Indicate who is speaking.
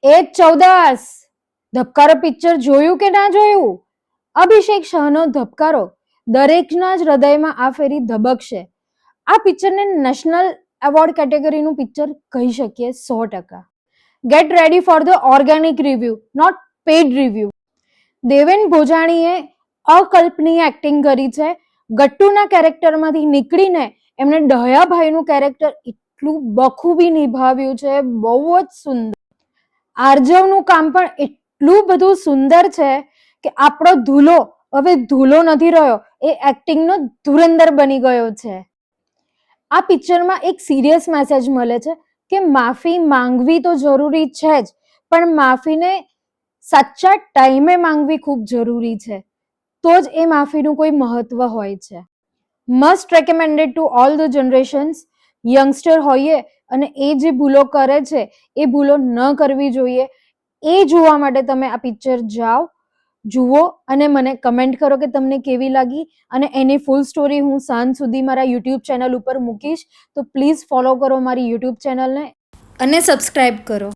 Speaker 1: એ ચૌદાસ ધબકારો picture જોયું કે ના જોયું? અભિષેક શાહનો ધબકારો દરેકના જ હૃદયમાં આ ફેરી ધબકશે. આ પિક્ચરને નેશનલ એવોર્ડ કેટેગરીનું પિક્ચર કહી શકીએ 100%. Get ready for the organic review, not paid review. Deven ભોજાણીએ અકલ્પનીય એક્ટિંગ કરી છે. ગટ્ટુના કેરેક્ટરમાંથી નીકળીને એમણે ડહયાભાઈનું કેરેક્ટર એટલું બખૂબી નિભાવ્યું છે, બહુ જ સુંદર. આર્જવનું કામ પણ એટલું બધું સુંદર છે કે આપણો ધૂલો હવે ધૂલો નથી રહ્યો, એ એક્ટિંગનો ધુરંધર બની ગયો છે. આ પિક્ચરમાં એક સિરિયસ મેસેજ મળે છે કે માફી માંગવી તો જરૂરી છે જ, પણ માફીને સાચા ટાઈમે માંગવી ખૂબ જરૂરી છે, તો જ એ માફીનું કોઈ મહત્વ હોય છે. Must recommended to all the generations. Youngster હોઈએ અને એ જે ભૂલો કરે છે એ ભૂલો ન કરવી જોઈએ. એ જોવા માટે તમે આ પિક્ચર જાઓ, જુઓ અને મને કમેન્ટ કરો કે તમને કેવી લાગી. અને એની ફૂલ સ્ટોરી હું સાંજ સુધી મારા યુટ્યુબ ચેનલ ઉપર મૂકીશ, તો પ્લીઝ ફોલો કરો મારી યુટ્યુબ ચેનલને અને સબસ્ક્રાઇબ કરો.